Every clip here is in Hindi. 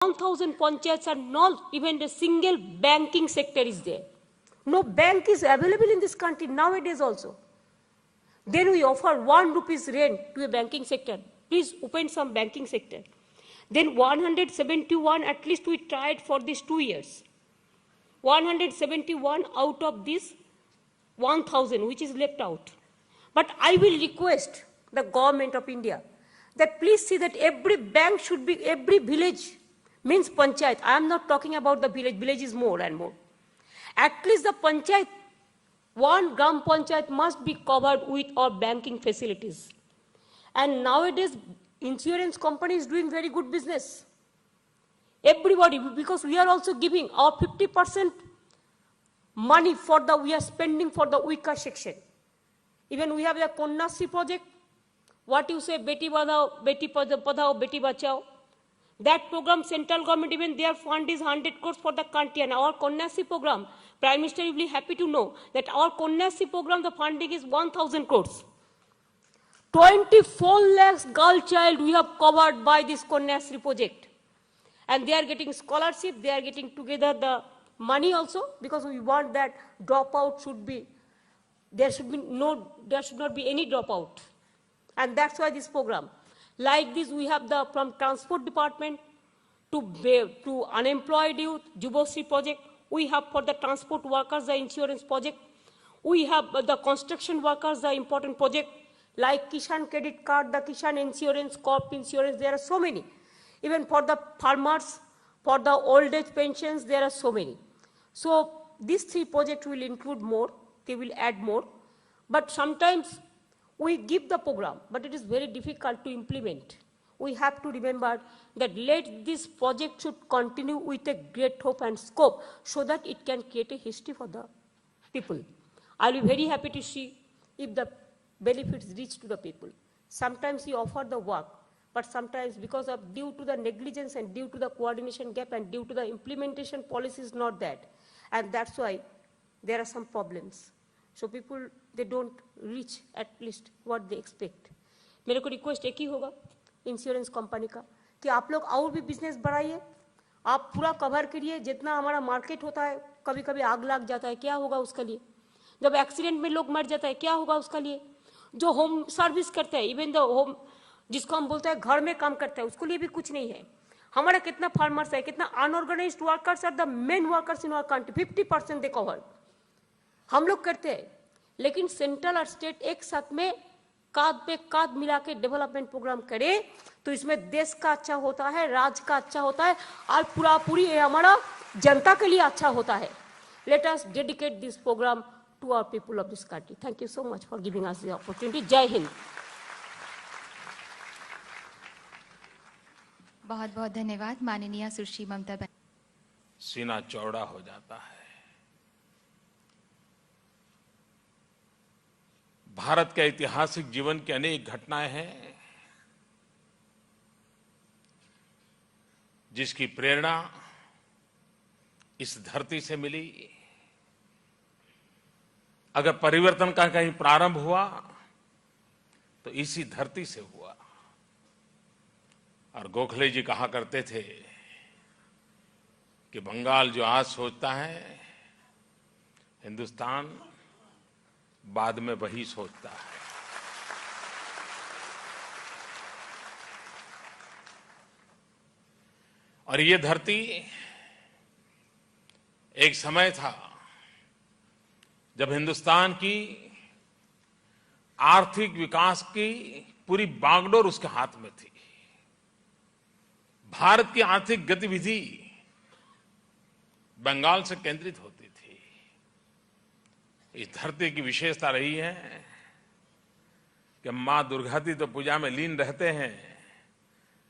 1,000 panchayats are not even a single banking sector is there. No bank is available in this country nowadays also. Then we offer 1 rupees rent to a banking sector. Please open some banking sector. Then 171, at least we tried for these 2 years. 171 out of this 1,000 which is left out. But I will request the government of India that please see that every bank should be, every village means panchayat. I am not talking about the village. Village is more and more. At least the panchayat, one gram panchayat must be covered with our banking facilities. And nowadays, insurance company is doing very good business. Everybody, because we are also giving our 50% money for the, we are spending for the weaker section. Even we have the Konyasri project. What you say, Beti Badhao, Beti Padhao, Beti Bachao. That program, central government, even their fund is 100 crores for the country. And our Konyasri program, Prime Minister will be happy to know that our Konyasri program, the funding is 1,000 crores. 24 lakhs girl child we have covered by this Konyasri project. And they are getting scholarship, they are getting together the money also, because we want that dropout should be, there should not be any dropout. And that's why this program. Like this, we have the, from transport department to unemployed youth, Jubosri project. We have for the transport workers, the insurance project. We have the construction workers, the important project. Like Kishan credit card, the Kishan insurance, corp insurance, there are so many. Even for the farmers, for the old age pensions, there are so many. So these 3 projects will include more, they will add more. But sometimes we give the program, but it is very difficult to implement. We have to remember that let this project should continue with a great hope and scope so that it can create a history for the people. I'll be very happy to see if the benefits reach to the people. Sometimes we offer the work, but sometimes because of due to the negligence and due to the coordination gap and due to the implementation policy is not that. And that's why there are some problems. So people, they don't reach at least what they expect. मेरे को रिक्वेस्ट एक ही होगा इंश्योरेंस कंपनी का कि आप लोग और भी बिजनेस बढ़ाइए, आप पूरा कवर करिए. जितना हमारा मार्केट होता है, कभी कभी आग लग जाता है, क्या होगा उसके लिए? जब एक्सीडेंट में लोग मर जाता है, क्या होगा उसके लिए? जो होम सर्विस करते हैं, इवन द होम, जिसको हम बोलते हैं घर में काम करते हैं, उसके लिए भी कुछ नहीं है. हमारा कितना फार्मर्स है, कितना unorganised workers are the main workers in our country. 50% they cover हम लोग करते हैं. लेकिन सेंट्रल और स्टेट एक साथ में कांध पे कांध मिला के डेवलपमेंट प्रोग्राम करे तो इसमें देश का अच्छा होता है, राज्य का अच्छा होता है और पूरी हमारा जनता के लिए अच्छा होता है. Let us dedicate this programme to our people of this country. Thank you so much for giving us the opportunity. Jai Hind. बहुत बहुत धन्यवाद माननीय सुश्री ममता बहन. सीना चौड़ा हो जाता है. भारत के ऐतिहासिक जीवन की अनेक घटनाएं हैं जिसकी प्रेरणा इस धरती से मिली. अगर परिवर्तन का कहीं प्रारंभ हुआ तो इसी धरती से हुआ. और गोखले जी कहा करते थे कि बंगाल जो आज सोचता है, हिंदुस्तान बाद में वही सोचता है. और ये धरती एक समय था जब हिंदुस्तान की आर्थिक विकास की पूरी बागडोर उसके हाथ में थी. भारत की आर्थिक गतिविधि बंगाल से केंद्रित होती थी. इस धरती की विशेषता रही है कि मां दुर्गा की तो पूजा में लीन रहते हैं,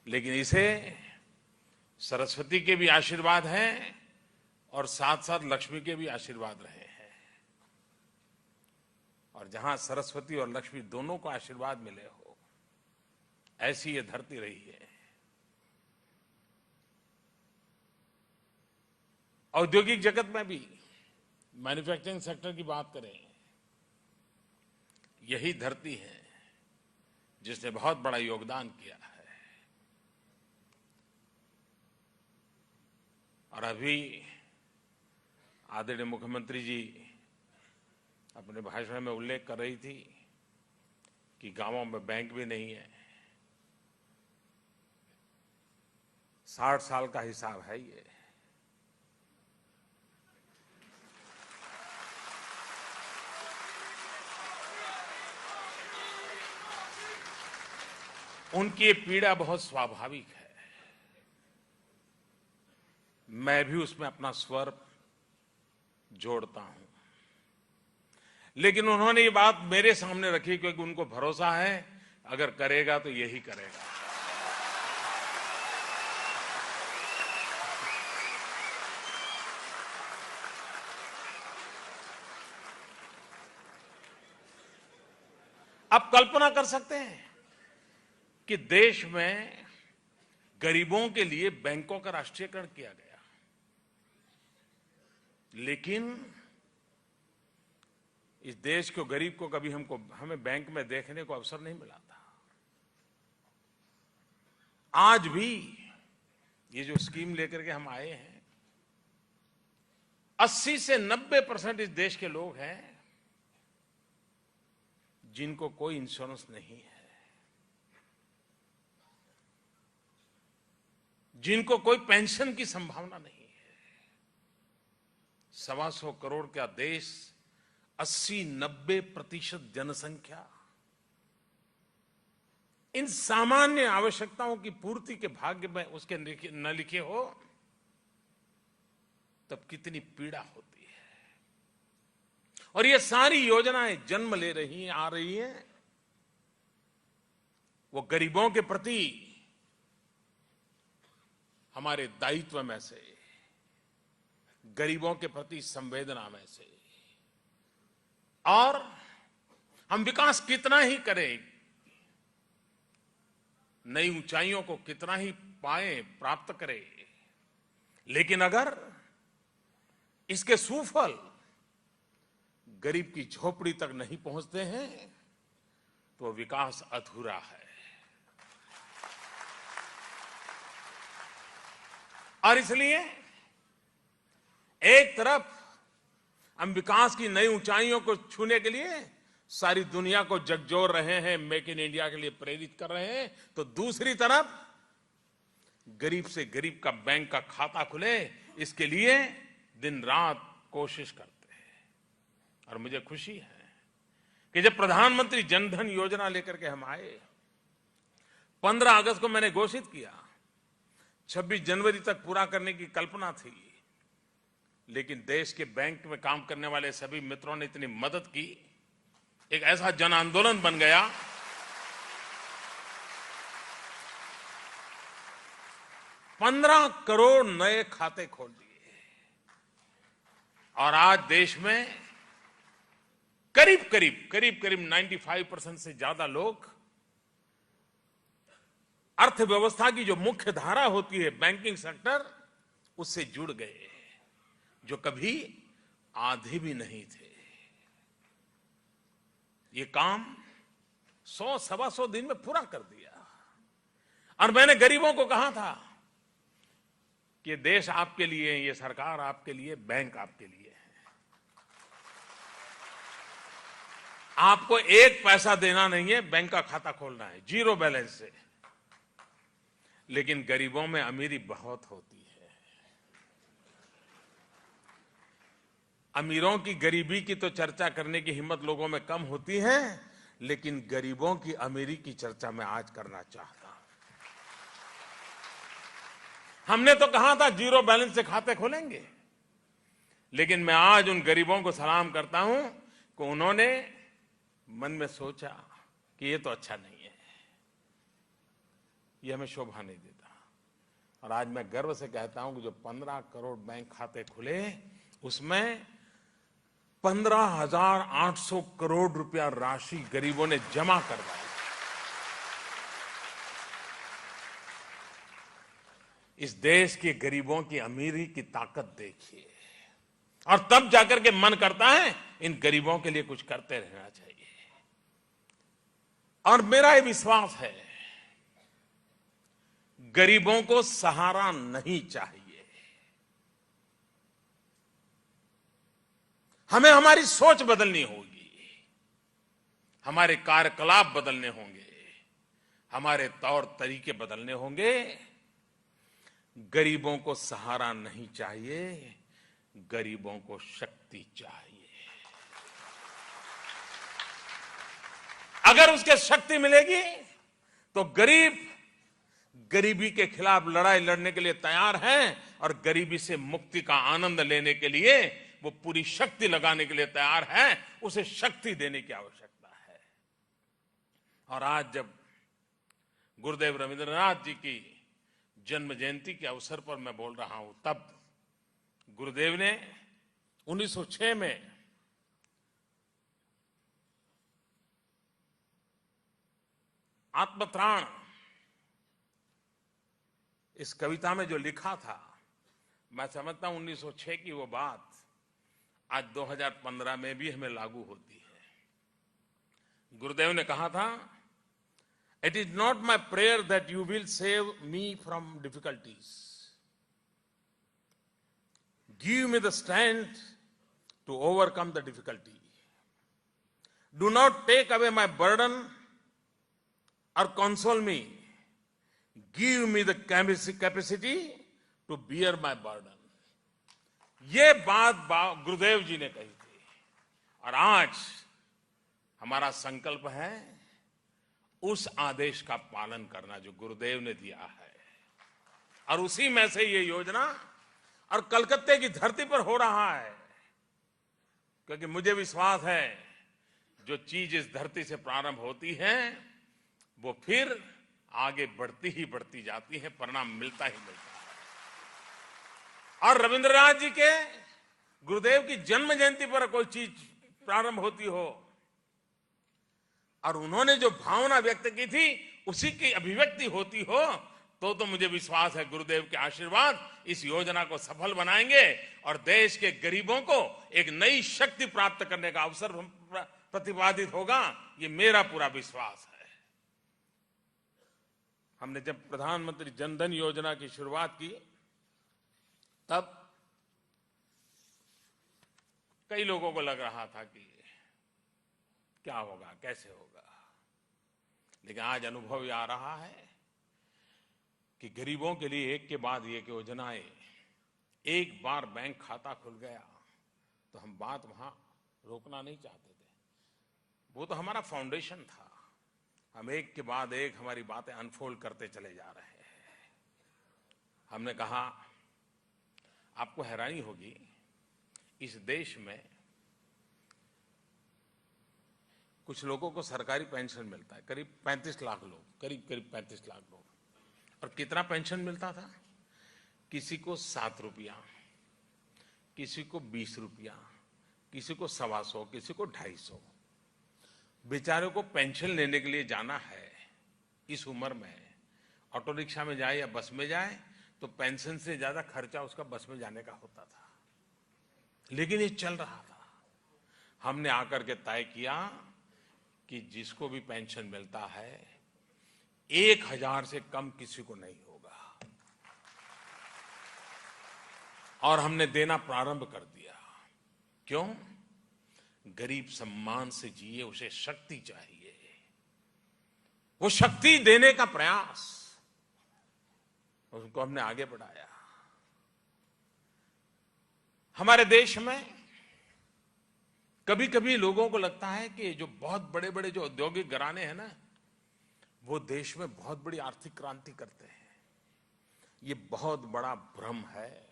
लेकिन इसे सरस्वती के भी आशीर्वाद हैं और साथ साथ लक्ष्मी के भी आशीर्वाद रहे हैं. और जहां सरस्वती और लक्ष्मी दोनों को आशीर्वाद मिले हो, ऐसी ये धरती रही है. औद्योगिक जगत में भी मैन्युफैक्चरिंग सेक्टर की बात करें, यही धरती है जिसने बहुत बड़ा योगदान किया है. और अभी आदरणीय मुख्यमंत्री जी अपने भाषण में उल्लेख कर रही थी कि गांवों में बैंक भी नहीं है। 60 साल का हिसाब है ये। उनकी ये पीड़ा बहुत स्वाभाविक है। मैं भी उसमें अपना स्वर जोड़ता हूं, लेकिन उन्होंने ये बात मेरे सामने रखी क्योंकि उनको भरोसा है अगर करेगा तो यही करेगा। आप कल्पना कर सकते हैं कि देश में गरीबों के लिए बैंकों का राष्ट्रीयकरण किया गया, लेकिन इस देश के गरीब को कभी हमें बैंक में देखने को अवसर नहीं मिला था। आज भी ये जो स्कीम लेकर के हम आए हैं, 80 से 90% इस देश के लोग हैं जिनको कोई इंश्योरेंस नहीं है, जिनको कोई पेंशन की संभावना नहीं है। 125 करोड़ का देश, 80-90% जनसंख्या इन सामान्य आवश्यकताओं की पूर्ति के भाग्य में उसके न लिखे हो तब कितनी पीड़ा होती है। और ये सारी योजनाएं जन्म ले रही हैं, आ रही हैं, वो गरीबों के प्रति हमारे दायित्व में से, गरीबों के प्रति संवेदना में से। और हम विकास कितना ही करें, नई ऊंचाइयों को कितना ही पाएं, प्राप्त करें, लेकिन अगर इसके सुफल गरीब की झोपड़ी तक नहीं पहुंचते हैं तो विकास अधूरा है। और इसलिए एक तरफ हम विकास की नई ऊंचाइयों को छूने के लिए सारी दुनिया को झकझोर रहे हैं, मेक इन इंडिया के लिए प्रेरित कर रहे हैं, तो दूसरी तरफ गरीब से गरीब का बैंक का खाता खुले, इसके लिए दिन रात कोशिश करते हैं। और मुझे खुशी है कि जब प्रधानमंत्री जनधन योजना लेकर के हम आए, 15 अगस्त को मैंने घोषित किया, 26 जनवरी तक पूरा करने की कल्पना थी, लेकिन देश के बैंक में काम करने वाले सभी मित्रों ने इतनी मदद की, एक ऐसा जन आंदोलन बन गया। 15 करोड़ नए खाते खोल दिए और आज देश में करीब 95% से ज्यादा लोग अर्थव्यवस्था की जो मुख्य धारा होती है, बैंकिंग सेक्टर, उससे जुड़ गए, जो कभी आधे भी नहीं थे। ये काम 100-125 दिन में पूरा कर दिया। और मैंने गरीबों को कहा था कि देश आपके लिए, ये सरकार आपके लिए, बैंक आपके लिए है। आपको एक पैसा देना नहीं है, बैंक का खाता खोलना है, 0 बैलेंस से। लेकिन गरीबों में अमीरी बहुत होती है। अमीरों की गरीबी की तो चर्चा करने की हिम्मत लोगों में कम होती है, लेकिन गरीबों की अमीरी की चर्चा मैं आज करना चाहता हूं। हमने तो कहा था 0 बैलेंस से खाते खोलेंगे, लेकिन मैं आज उन गरीबों को सलाम करता हूं कि उन्होंने मन में सोचा कि ये तो अच्छा नहीं है, ये हमें शोभा नहीं देता। और आज मैं गर्व से कहता हूं कि जो 15 करोड़ बैंक खाते खुले, उसमें 15,800 करोड़ रुपया राशि गरीबों ने जमा करवाई। इस देश के गरीबों की अमीरी की ताकत देखिए, और तब जाकर के मन करता है इन गरीबों के लिए कुछ करते रहना चाहिए। और मेरा ये विश्वास है, गरीबों को सहारा नहीं चाहिए, हमें हमारी सोच बदलनी होगी, हमारे कार्यकलाप बदलने होंगे, हमारे तौर तरीके बदलने होंगे। गरीबों को सहारा नहीं चाहिए, गरीबों को शक्ति चाहिए। अगर उसके शक्ति मिलेगी तो गरीब गरीबी के खिलाफ लड़ाई लड़ने के लिए तैयार हैं और गरीबी से मुक्ति का आनंद लेने के लिए वो पूरी शक्ति लगाने के लिए तैयार हैं। उसे शक्ति देने की आवश्यकता है। और आज जब गुरुदेव रविंद्रनाथ जी की जन्म जयंती के अवसर पर मैं बोल रहा हूं, तब गुरुदेव ने 1906 में आत्मत्राण इस कविता में जो लिखा था, मैं समझता हूं 1906 की वो बात आज 2015 में भी हमें लागू होती है। गुरुदेव ने कहा था, it is not my prayer that you will save me from difficulties, give me the strength to overcome the difficulty, do not take away my burden or console me, give me the capacity to bear my burden। ये बात गुरुदेव जी ने कही थी और आज हमारा संकल्प है उस आदेश का पालन करना जो गुरुदेव ने दिया है। और उसी में से ये योजना और कलकत्ते की धरती पर हो रहा है, क्योंकि मुझे विश्वास है जो चीज इस धरती से प्रारंभ होती है वो फिर आगे बढ़ती ही बढ़ती जाती है, परिणाम मिलता ही मिलता है। और रविंद्रनाथ जी के गुरुदेव की जन्म जयंती पर कोई चीज प्रारंभ होती हो और उन्होंने जो भावना व्यक्त की थी उसी की अभिव्यक्ति होती हो तो मुझे विश्वास है गुरुदेव के आशीर्वाद इस योजना को सफल बनाएंगे और देश के गरीबों को एक नई शक्ति प्राप्त करने का अवसर प्रतिपादित होगा। ये मेरा पूरा विश्वास है। हमने जब प्रधानमंत्री जनधन योजना की शुरुआत की तब कई लोगों को लग रहा था कि क्या होगा, कैसे होगा, लेकिन आज अनुभव ये आ रहा है कि गरीबों के लिए एक के बाद एक योजनाएं, एक बार बैंक खाता खुल गया तो हम बात वहां रोकना नहीं चाहते थे। वो तो हमारा फाउंडेशन था। हम एक के बाद एक हमारी बातें अनफोल्ड करते चले जा रहे हैं। हमने कहा आपको हैरानी होगी, इस देश में कुछ लोगों को सरकारी पेंशन मिलता है, करीब 35 लाख लोग, करीब 35 लाख लोग। और कितना पेंशन मिलता था? किसी को 7 रुपया, किसी को 20 रुपया, किसी को 125, किसी को 250। बेचारों को पेंशन लेने के लिए जाना है इस उम्र में, ऑटो रिक्शा में जाए या बस में जाए तो पेंशन से ज्यादा खर्चा उसका बस में जाने का होता था, लेकिन ये चल रहा था। हमने आकर के तय किया कि जिसको भी पेंशन मिलता है 1000 से कम किसी को नहीं होगा, और हमने देना प्रारंभ कर दिया। क्यों? गरीब सम्मान से जिए, उसे शक्ति चाहिए, वो शक्ति देने का प्रयास, उसको हमने आगे बढ़ाया। हमारे देश में कभी कभी लोगों को लगता है कि जो बहुत बड़े बड़े जो औद्योगिक घराने हैं ना, वो देश में बहुत बड़ी आर्थिक क्रांति करते हैं। ये बहुत बड़ा भ्रम है।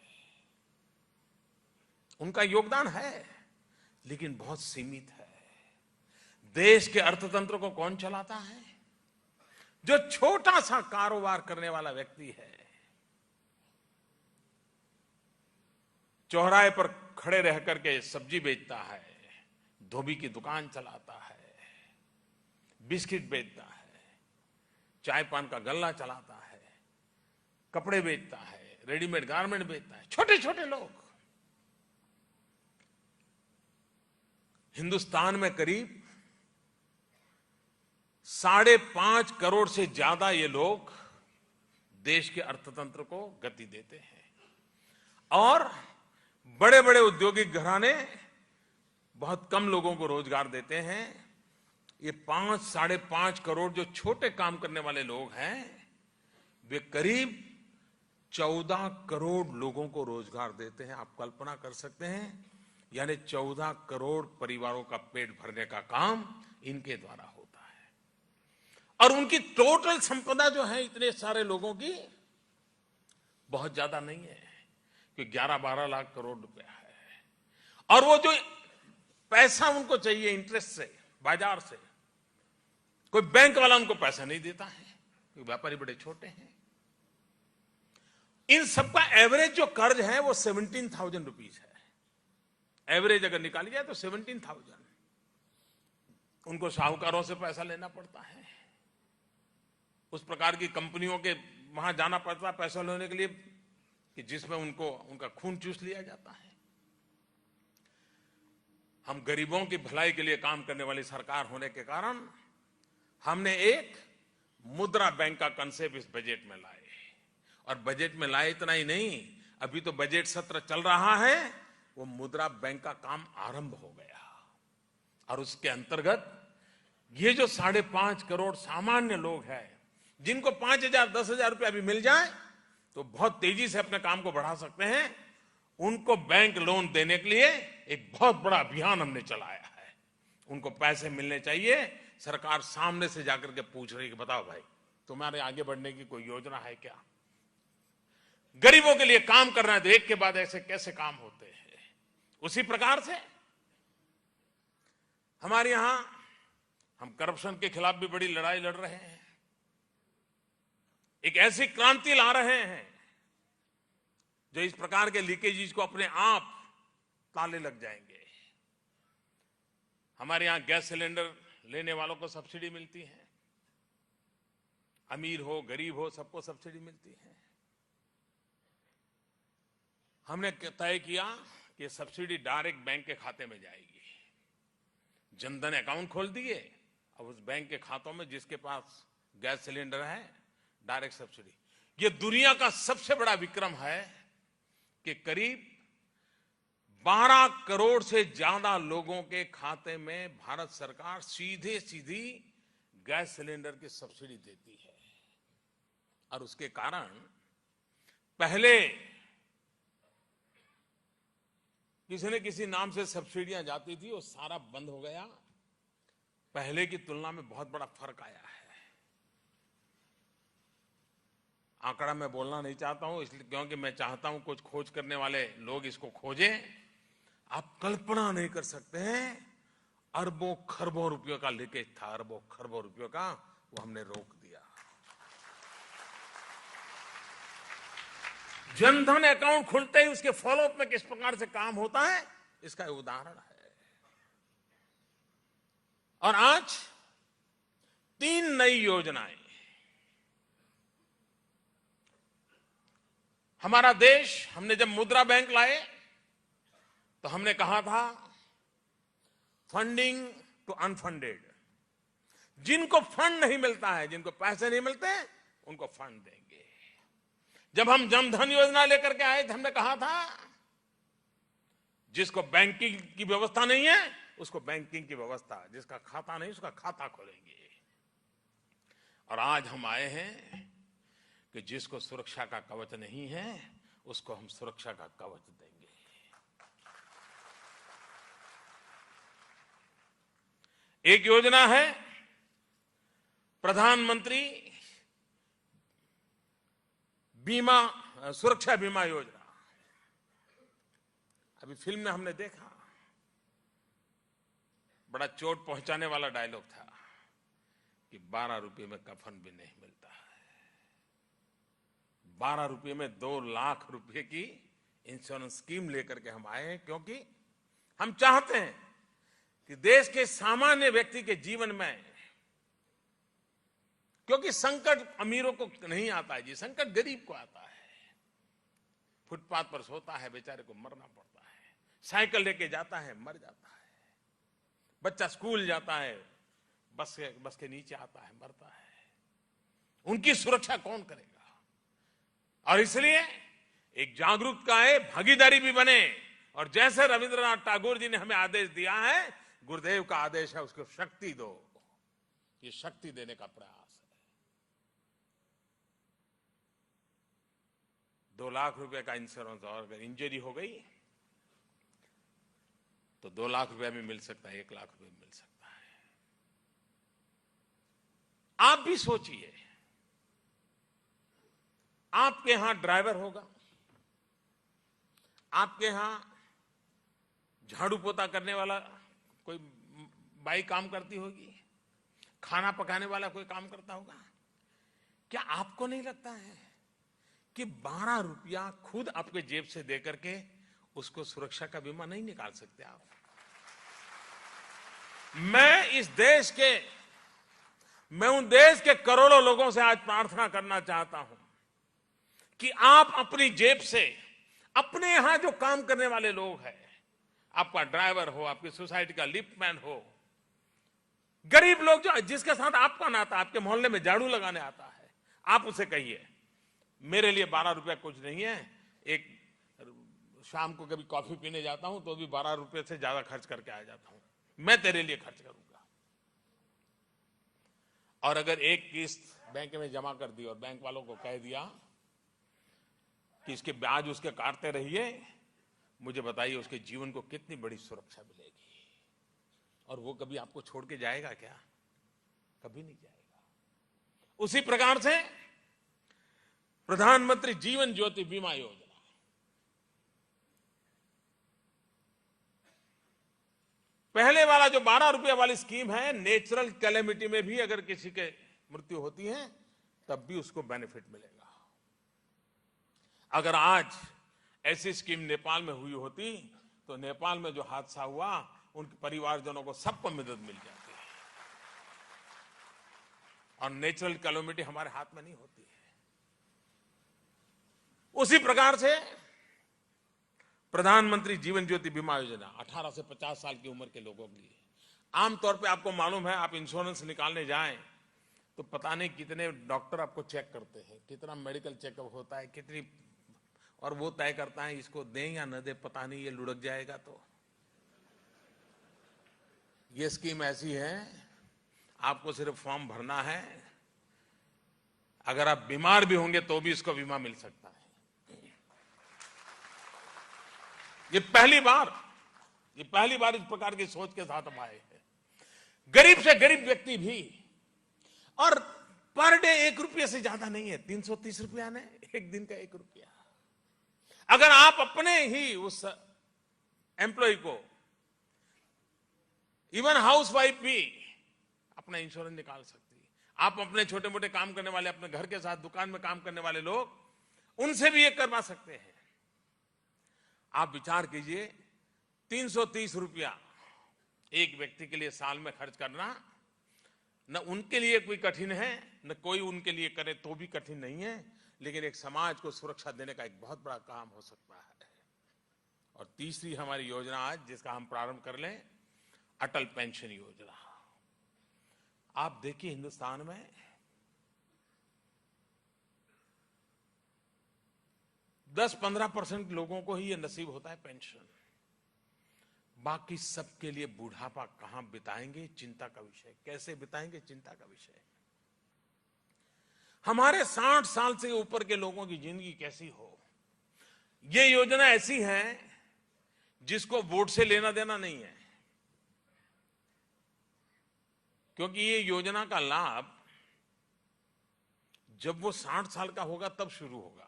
उनका योगदान है लेकिन बहुत सीमित है। देश के अर्थतंत्र को कौन चलाता है? जो छोटा सा कारोबार करने वाला व्यक्ति है, चौराहे पर खड़े रह करके सब्जी बेचता है, धोबी की दुकान चलाता है, बिस्किट बेचता है, चाय पान का गल्ला चलाता है, कपड़े बेचता है, रेडीमेड गारमेंट बेचता है। छोटे छोटे लोग। हिंदुस्तान में करीब 5.5 करोड़ से ज्यादा ये लोग देश के अर्थतंत्र को गति देते हैं। और बड़े बड़े औद्योगिक घराने बहुत कम लोगों को रोजगार देते हैं। ये 5-5.5 करोड़ जो छोटे काम करने वाले लोग हैं, वे करीब 14 करोड़ लोगों को रोजगार देते हैं। आप कल्पना कर सकते हैं, यानी 14 करोड़ परिवारों का पेट भरने का काम इनके द्वारा होता है। और उनकी टोटल संपदा जो है इतने सारे लोगों की बहुत ज्यादा नहीं है, कि 11-12 लाख करोड़ रुपया है। और वो जो पैसा उनको चाहिए इंटरेस्ट से, बाजार से, कोई बैंक वाला उनको पैसा नहीं देता है, क्योंकि व्यापारी बड़े छोटे हैं। इन सबका एवरेज जो कर्ज है वो 17,000 रुपीज है। एवरेज अगर निकाली जाए तो 17,000। उनको साहूकारों से पैसा लेना पड़ता है, उस प्रकार की कंपनियों के वहां जाना पड़ता है पैसा लेने के लिए, कि जिसमें उनका खून चूस लिया जाता है। हम गरीबों की भलाई के लिए काम करने वाली सरकार होने के कारण हमने एक मुद्रा बैंक का कंसेप्ट इस बजट में लाए। और बजट में लाए इतना ही नहीं, अभी तो बजट सत्र चल रहा है, वो मुद्रा बैंक का काम आरंभ हो गया। और उसके अंतर्गत ये जो 5.5 करोड़ सामान्य लोग हैं, जिनको 5,000-10,000 रुपया भी मिल जाए तो बहुत तेजी से अपने काम को बढ़ा सकते हैं, उनको बैंक लोन देने के लिए एक बहुत बड़ा अभियान हमने चलाया है। उनको पैसे मिलने चाहिए, सरकार सामने से जाकर के पूछ रही है कि बताओ भाई, तुम्हारे आगे बढ़ने की कोई योजना है क्या? गरीबों के लिए काम करना है तो एक के बाद ऐसे कैसे काम होते हैं। उसी प्रकार से हमारे यहां हम करप्शन के खिलाफ भी बड़ी लड़ाई लड़ रहे हैं। एक ऐसी क्रांति ला रहे हैं जो इस प्रकार के लीकेजेस को अपने आप ताले लग जाएंगे। हमारे यहां गैस सिलेंडर लेने वालों को सब्सिडी मिलती है, अमीर हो गरीब हो सबको सब्सिडी मिलती है। हमने तय किया कि सब्सिडी डायरेक्ट बैंक के खाते में जाएगी। जनधन अकाउंट खोल दिए, अब उस बैंक के खातों में जिसके पास गैस सिलेंडर है, डायरेक्ट सब्सिडी। ये दुनिया का सबसे बड़ा विक्रम है कि करीब 12 करोड़ से ज्यादा लोगों के खाते में भारत सरकार सीधी गैस सिलेंडर की सब्सिडी देती है। और उसके कारण पहले किसी न किसी नाम से सब्सिडियां जाती थी, वो सारा बंद हो गया। पहले की तुलना में बहुत बड़ा फर्क आया है। आंकड़ा मैं बोलना नहीं चाहता हूं, इसलिए क्योंकि मैं चाहता हूं कुछ खोज करने वाले लोग इसको खोजें। आप कल्पना नहीं कर सकते हैं, अरबों खरबों रुपयों का लीकेज था, अरबों खरबों रुपयों का, वो हमने रोक दिया। जनधन अकाउंट खुलते ही उसके फॉलोअप में किस प्रकार से काम होता है, इसका उदाहरण है। और आज 3 नई योजनाएं हमारा देश, हमने जब मुद्रा बैंक लाए तो हमने कहा था फंडिंग टू अनफंडेड। जिनको फंड नहीं मिलता है, जिनको पैसे नहीं मिलते, उनको फंड देंगे। जब हम जनधन योजना लेकर के आए थे, हमने कहा था जिसको बैंकिंग की व्यवस्था नहीं है उसको बैंकिंग की व्यवस्था, जिसका खाता नहीं उसका खाता खोलेंगे। और आज हम आए हैं कि जिसको सुरक्षा का कवच नहीं है उसको हम सुरक्षा का कवच देंगे। एक योजना है प्रधानमंत्री सुरक्षा बीमा योजना। अभी फिल्म में हमने देखा, बड़ा चोट पहुंचाने वाला डायलॉग था कि 12 रुपए में कफन भी नहीं मिलता है। 12 रुपए में 2 लाख रुपए की इंश्योरेंस स्कीम लेकर के हम आए हैं, क्योंकि हम चाहते हैं कि देश के सामान्य व्यक्ति के जीवन में, क्योंकि संकट अमीरों को नहीं आता है जी, संकट गरीब को आता है। फुटपाथ पर सोता है, बेचारे को मरना पड़ता है। साइकिल लेके जाता है, मर जाता है। बच्चा स्कूल जाता है, बस के नीचे आता है, मरता है। उनकी सुरक्षा कौन करेगा? और इसलिए एक जागरूकता है, भागीदारी भी बने और जैसे रविंद्रनाथ टैगोर जी ने हमें आदेश दिया है, गुरुदेव का आदेश है, उसको शक्ति दो। ये शक्ति देने का प्रयास है। 2 लाख रुपए का इंश्योरेंस, और अगर इंजरी हो गई तो 2 लाख रुपए भी मिल सकता है, 1 लाख रुपए मिल सकता है। आप भी सोचिए, आपके यहां ड्राइवर होगा, आपके यहां झाड़ू पोता करने वाला कोई बाई काम करती होगी, खाना पकाने वाला कोई काम करता होगा। क्या आपको नहीं लगता है कि 12 रुपया खुद आपके जेब से दे करके उसको सुरक्षा का बीमा नहीं निकाल सकते आप? मैं उन देश के करोड़ों लोगों से आज प्रार्थना करना चाहता हूं कि आप अपनी जेब से, अपने यहां जो काम करने वाले लोग हैं, आपका ड्राइवर हो, आपकी सोसाइटी का लिफ्टमैन हो, गरीब लोग जो जिसके साथ आपका नाता, आपके मोहल्ले में झाड़ू लगाने आता है, आप उसे कहिए मेरे लिए 12 रुपया कुछ नहीं है, एक शाम को कभी कॉफी पीने जाता हूं तो भी 12 रुपए से ज्यादा खर्च करके आ जाता हूं, मैं तेरे लिए खर्च करूंगा। और अगर एक किस्त बैंक में जमा कर दी और बैंक वालों को कह दिया कि इसके ब्याज उसके काटते रहिए, मुझे बताइए उसके जीवन को कितनी बड़ी सुरक्षा मिलेगी। और वो कभी आपको छोड़ के जाएगा क्या? कभी नहीं जाएगा। उसी प्रकार से प्रधानमंत्री जीवन ज्योति बीमा योजना, पहले वाला जो 12 रुपए वाली स्कीम है, नेचुरल कैलेमिटी में भी अगर किसी के मृत्यु होती है तब भी उसको बेनिफिट मिलेगा। अगर आज ऐसी स्कीम नेपाल में हुई होती तो नेपाल में जो हादसा हुआ उनके परिवारजनों को सबको मदद मिल जाती है। और नेचुरल कैलेमिटी हमारे हाथ में नहीं होती है। उसी प्रकार से प्रधानमंत्री जीवन ज्योति बीमा योजना 18 से 50 साल की उम्र के लोगों के लिए, आमतौर पे आपको मालूम है, आप इंश्योरेंस निकालने जाएं तो पता नहीं कितने डॉक्टर आपको चेक करते हैं, कितना मेडिकल चेकअप होता है, कितनी, और वो तय करता है इसको दें या न दें, पता नहीं ये लुढ़क जाएगा। तो ये स्कीम ऐसी है, आपको सिर्फ फॉर्म भरना है, अगर आप बीमार भी होंगे तो भी इसको बीमा मिल सकता है। ये पहली बार इस प्रकार की सोच के साथ हम आए हैं। गरीब से गरीब व्यक्ति भी, और पर डे 1 रुपये से ज्यादा नहीं है, 330 रुपया ने एक दिन का 1 रुपया। अगर आप अपने ही उस एम्प्लॉय को, इवन हाउस वाइफ भी अपना इंश्योरेंस निकाल सकती है। आप अपने छोटे मोटे काम करने वाले, अपने घर के साथ दुकान में काम करने वाले लोग, उनसे भी ये करवा सकते हैं। आप विचार कीजिए, 330 रुपया एक व्यक्ति के लिए साल में खर्च करना, न उनके लिए कोई कठिन है, न कोई उनके लिए करे तो भी कठिन नहीं है, लेकिन एक समाज को सुरक्षा देने का एक बहुत बड़ा काम हो सकता है। और तीसरी हमारी योजना आज जिसका हम प्रारंभ कर लें, अटल पेंशन योजना। आप देखिए, हिंदुस्तान में 10-15% लोगों को ही ये नसीब होता है पेंशन। बाकी सबके लिए बुढ़ापा कहां बिताएंगे, चिंता का विषय। कैसे बिताएंगे, चिंता का विषय। हमारे 60 साल से ऊपर के लोगों की जिंदगी कैसी हो, ये योजना ऐसी है जिसको वोट से लेना देना नहीं है, क्योंकि ये योजना का लाभ जब वो 60 साल का होगा तब शुरू होगा।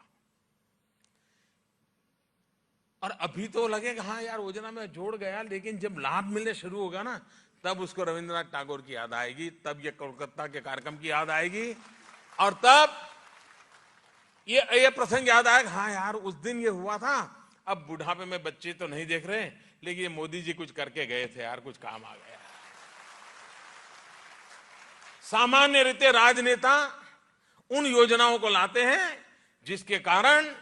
और अभी तो लगेगा हाँ यार योजना में जोड़ गया, लेकिन जब लाभ मिलने शुरू होगा ना, तब उसको रविंद्रनाथ टैगोर की याद आएगी, तब ये कोलकाता के कार्यक्रम की याद आएगी, और तब ये प्रसंग याद आएगा, हाँ यार उस दिन ये हुआ था। अब बुढ़ापे में बच्चे तो नहीं देख रहे, लेकिन ये मोदी जी कुछ करके गए थे यार, कुछ काम आ गया। सामान्य रीते राजनेता उन योजनाओं को लाते हैं जिसके कारण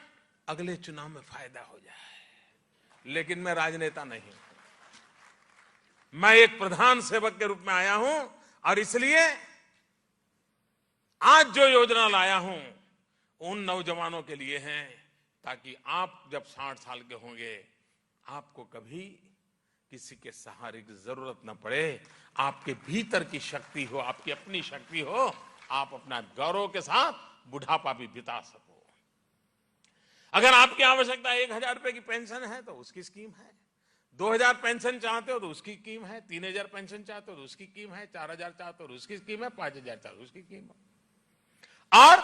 अगले चुनाव में फायदा हो जाए, लेकिन मैं राजनेता नहीं हूं, मैं एक प्रधान सेवक के रूप में आया हूं। और इसलिए आज जो योजना लाया हूं उन नौजवानों के लिए है, ताकि आप जब 60 साल के होंगे आपको कभी किसी के सहारे की जरूरत न पड़े, आपके भीतर की शक्ति हो, आपकी अपनी शक्ति हो, आप अपना गौरव के साथ बुढ़ापा भी बिता सको। अगर आपकी आवश्यकता 1,000 रुपए की पेंशन है तो उसकी स्कीम है, 2,000 पेंशन चाहते हो तो उसकी स्कीम है, 3,000 पेंशन चाहते हो तो उसकी स्कीम है, 4,000 चाहते हो तो उसकी स्कीम है, 5,000 चाहते हो उसकी स्कीम है। और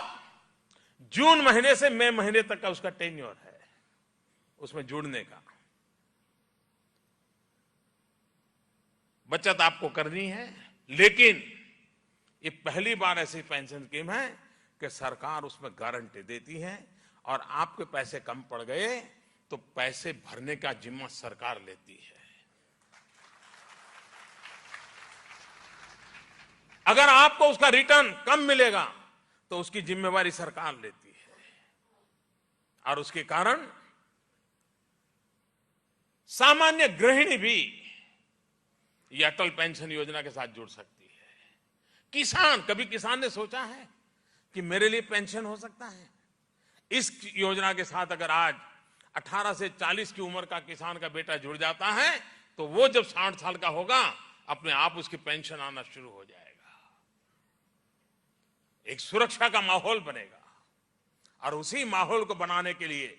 जून महीने से मई महीने तक का उसका टेन्योर है, उसमें जुड़ने का। बचत आपको करनी है, लेकिन ये पहली बार ऐसी पेंशन स्कीम है कि सरकार उसमें गारंटी देती है, और आपके पैसे कम पड़ गए तो पैसे भरने का जिम्मा सरकार लेती है। अगर आपको उसका रिटर्न कम मिलेगा तो उसकी जिम्मेवारी सरकार लेती है, और उसके कारण सामान्य गृहिणी भी ये अटल पेंशन योजना के साथ जुड़ सकती है। किसान, कभी किसान ने सोचा है कि मेरे लिए पेंशन हो सकता है? इस योजना के साथ अगर आज 18 से 40 की उम्र का किसान का बेटा जुड़ जाता है तो वो जब 60 साल का होगा अपने आप उसकी पेंशन आना शुरू हो जाएगा, एक सुरक्षा का माहौल बनेगा। और उसी माहौल को बनाने के लिए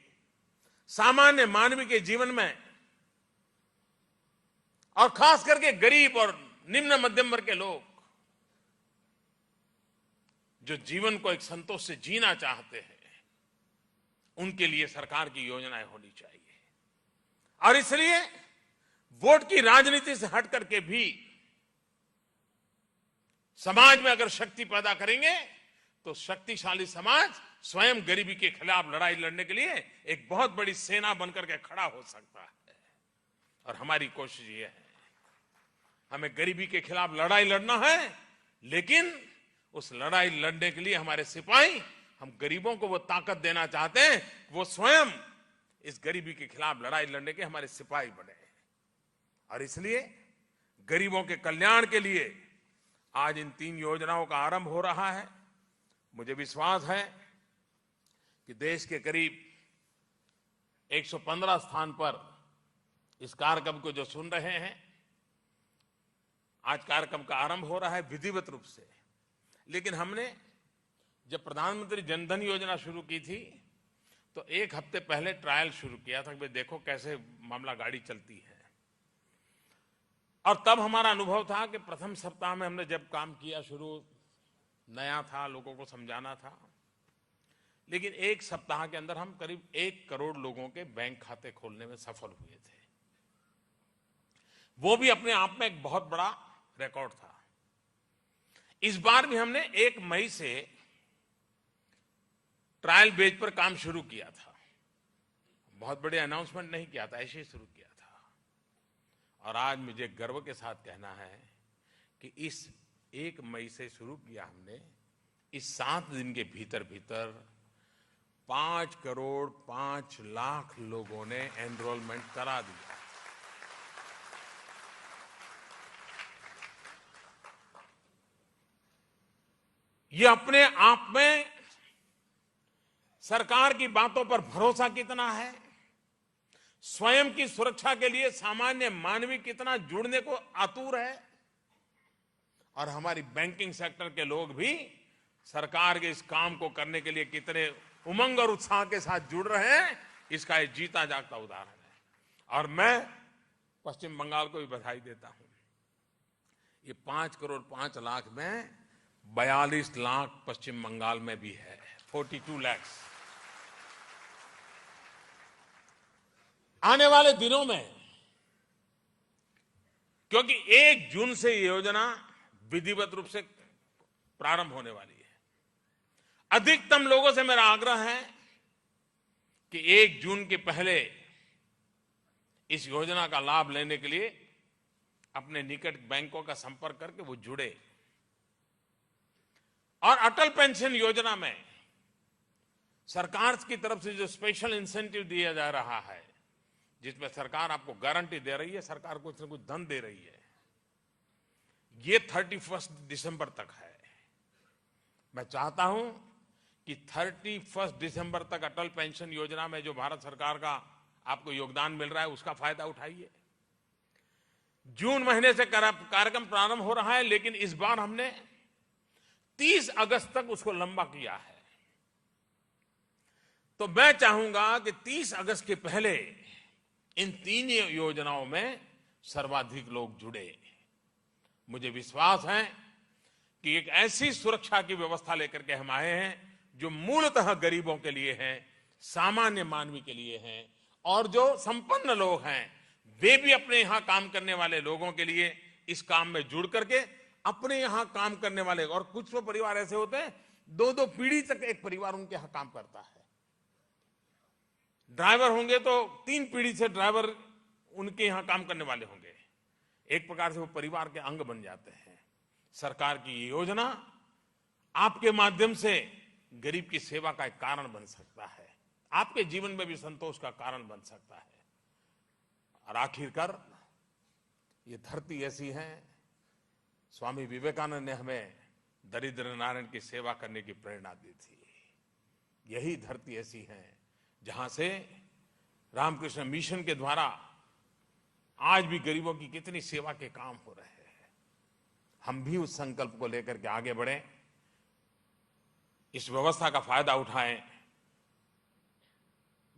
सामान्य मानवी के जीवन में, और खास करके गरीब और निम्न मध्यम वर्ग के लोग जो जीवन को एक संतोष से जीना चाहते हैं, उनके लिए सरकार की योजनाएं होनी चाहिए। और इसलिए वोट की राजनीति से हट करके भी समाज में अगर शक्ति पैदा करेंगे तो शक्तिशाली समाज स्वयं गरीबी के खिलाफ लड़ाई लड़ने के लिए एक बहुत बड़ी सेना बनकर के खड़ा हो सकता है। और हमारी कोशिश यह है, हमें गरीबी के खिलाफ लड़ाई लड़ना है, लेकिन उस लड़ाई लड़ने के लिए हमारे सिपाही, हम गरीबों को वो ताकत देना चाहते हैं, वो स्वयं इस गरीबी के खिलाफ लड़ाई लड़ने के हमारे सिपाही बने। और इसलिए गरीबों के कल्याण के लिए आज इन 3 योजनाओं का आरंभ हो रहा है। मुझे विश्वास है कि देश के करीब 115 स्थान पर इस कार्यक्रम को जो सुन रहे हैं, आज कार्यक्रम का आरंभ हो रहा है विधिवत रूप से। लेकिन हमने जब प्रधानमंत्री जनधन योजना शुरू की थी तो 1 हफ्ते पहले ट्रायल शुरू किया था कि भाई देखो कैसे मामला गाड़ी चलती है। और तब हमारा अनुभव था कि प्रथम सप्ताह में हमने जब काम किया शुरू, नया था, लोगों को समझाना था, लेकिन 1 सप्ताह के अंदर हम करीब 1 करोड़ लोगों के बैंक खाते खोलने में सफल हुए थे। वो भी अपने आप में एक बहुत बड़ा रिकॉर्ड था। इस बार भी हमने 1 मई से ट्रायल बेस पर काम शुरू किया था। बहुत बड़े अनाउंसमेंट नहीं किया था, ऐसे ही शुरू किया था। और आज मुझे गर्व के साथ कहना है कि इस 1 मई से शुरू किया हमने, इस 7 दिन के भीतर भीतर 5 करोड़ 5 लाख लोगों ने एनरोलमेंट करा दिया। ये अपने आप में सरकार की बातों पर भरोसा कितना है, स्वयं की सुरक्षा के लिए सामान्य मानवी कितना जुड़ने को आतुर है, और हमारी बैंकिंग सेक्टर के लोग भी सरकार के इस काम को करने के लिए कितने उमंग और उत्साह के साथ जुड़ रहे हैं, इसका एक जीता जागता उदाहरण है। और मैं पश्चिम बंगाल को भी बधाई देता हूं। ये 5 करोड़ 5 लाख में 42 लाख पश्चिम बंगाल में भी है, 42 लाख। आने वाले दिनों में, क्योंकि 1 जून से ये योजना विधिवत रूप से प्रारंभ होने वाली है, अधिकतम लोगों से मेरा आग्रह है कि 1 जून के पहले इस योजना का लाभ लेने के लिए अपने निकट बैंकों का संपर्क करके वो जुड़े। और अटल पेंशन योजना में सरकार की तरफ से जो स्पेशल इंसेंटिव दिया जा रहा है, जिसमें सरकार आपको गारंटी दे रही है, सरकार कुछ न कुछ धन दे रही है, ये 31 दिसंबर तक है। मैं चाहता हूं कि 31 दिसंबर तक अटल पेंशन योजना में जो भारत सरकार का आपको योगदान मिल रहा है, उसका फायदा उठाइए। जून महीने से कार्यक्रम प्रारंभ हो रहा है, लेकिन इस बार हमने 30 अगस्त तक उसको लंबा किया है। तो मैं चाहूंगा कि 30 अगस्त के पहले इन 3 योजनाओं में सर्वाधिक लोग जुड़े। मुझे विश्वास है कि एक ऐसी सुरक्षा की व्यवस्था लेकर के हम आए हैं जो मूलतः गरीबों के लिए है, सामान्य मानवी के लिए है, और जो संपन्न लोग हैं वे भी अपने यहां काम करने वाले लोगों के लिए इस काम में जुड़ करके अपने यहां काम करने वाले, और कुछ तो परिवार ऐसे होते हैं 2-2 पीढ़ी तक एक परिवार उनके यहां काम करता है। ड्राइवर होंगे तो 3 पीढ़ी से ड्राइवर उनके यहां काम करने वाले होंगे। एक प्रकार से वो परिवार के अंग बन जाते हैं। सरकार की ये योजना आपके माध्यम से गरीब की सेवा का एक कारण बन सकता है, आपके जीवन में भी संतोष का कारण बन सकता है। और आखिरकार ये धरती ऐसी है, स्वामी विवेकानंद ने हमें दरिद्र नारायण की सेवा करने की प्रेरणा दी थी। यही धरती ऐसी है जहां से रामकृष्ण मिशन के द्वारा आज भी गरीबों की कितनी सेवा के काम हो रहे हैं। हम भी उस संकल्प को लेकर के आगे बढ़ें, इस व्यवस्था का फायदा उठाएं,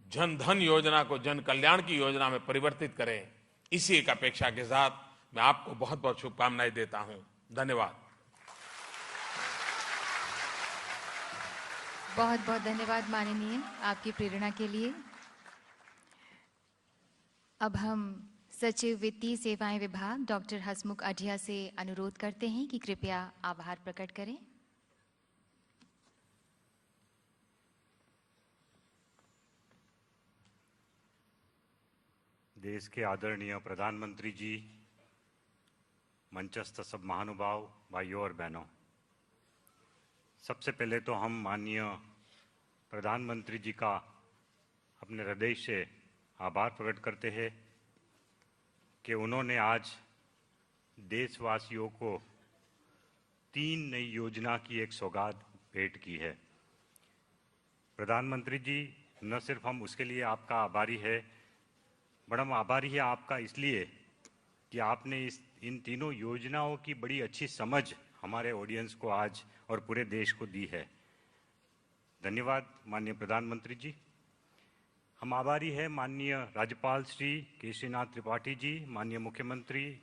जन धन योजना को जन कल्याण की योजना में परिवर्तित करें। इसी एक अपेक्षा के साथ मैं आपको बहुत बहुत शुभकामनाएं देता हूं। धन्यवाद। बहुत बहुत धन्यवाद माननीय, आपकी प्रेरणा के लिए। अब हम सचिव वित्तीय सेवाएं विभाग डॉक्टर हसमुख अढ़िया से अनुरोध करते हैं कि कृपया आभार प्रकट करें। देश के आदरणीय प्रधानमंत्री जी, मंचस्थ सब महानुभाव भाइयों और बहनों, सबसे पहले तो हम माननीय प्रधानमंत्री जी का अपने हृदय से आभार प्रकट करते हैं कि उन्होंने आज देशवासियों को 3 नई योजना की एक सौगात भेंट की है। प्रधानमंत्री जी, न सिर्फ हम उसके लिए आपका आभारी है, बड़ा आभारी है आपका इसलिए कि आपने इन तीनों योजनाओं की बड़ी अच्छी समझ हमारे ऑडियंस को आज और पूरे देश को दी है। धन्यवाद माननीय प्रधानमंत्री जी। हम आभारी है माननीय राज्यपाल श्री केशरीनाथ त्रिपाठी जी, माननीय मुख्यमंत्री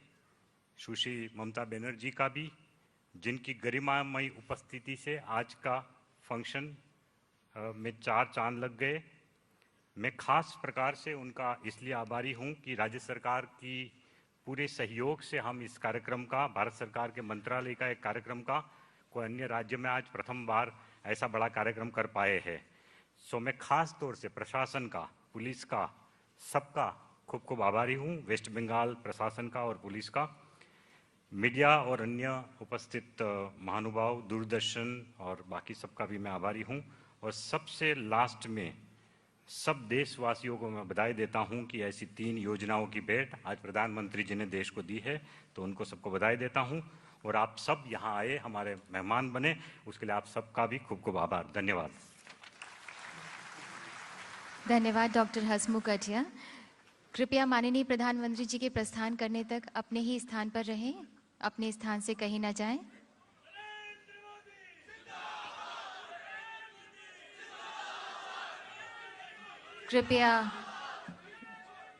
सुश्री ममता बनर्जी का भी, जिनकी गरिमामयी उपस्थिति से आज का फंक्शन में 4 चांद लग गए। मैं खास प्रकार से उनका इसलिए आभारी हूं कि राज्य सरकार की पूरे सहयोग से हम इस कार्यक्रम का, भारत सरकार के मंत्रालय का एक कार्यक्रम का, कोई अन्य राज्य में आज प्रथम बार ऐसा बड़ा कार्यक्रम कर पाए हैं। सो मैं खास तौर से प्रशासन का, पुलिस का, सबका खूब खूब आभारी हूं, वेस्ट बंगाल प्रशासन का और पुलिस का, मीडिया और अन्य उपस्थित महानुभाव, दूरदर्शन और बाकी सबका भी मैं आभारी हूं। और सबसे लास्ट में सब देशवासियों को मैं बधाई देता हूं कि ऐसी 3 योजनाओं की भेंट आज प्रधानमंत्री जी ने देश को दी है, तो उनको सबको बधाई देता हूं। और आप सब यहां आए, हमारे मेहमान बने, उसके लिए आप सबका भी खूब खूब आभार। धन्यवाद। धन्यवाद डॉक्टर हसमुख अढ़िया। कृपया माननीय प्रधानमंत्री जी के प्रस्थान करने तक अपने ही स्थान पर रहें, अपने स्थान से कहीं ना जाएं। कृपया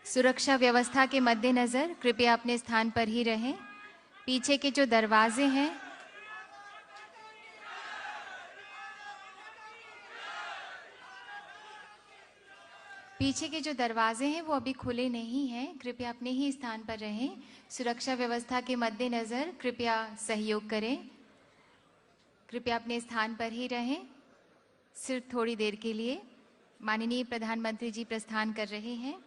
सुरक्षा व्यवस्था के मद्देनजर कृपया अपने स्थान पर ही रहें। पीछे के जो दरवाजे हैं वो अभी खुले नहीं हैं। कृपया अपने ही स्थान पर रहें। सुरक्षा व्यवस्था के मद्देनजर कृपया सहयोग करें। कृपया अपने स्थान पर ही रहें सिर्फ थोड़ी देर के लिए। माननीय प्रधानमंत्री जी प्रस्थान कर रहे हैं।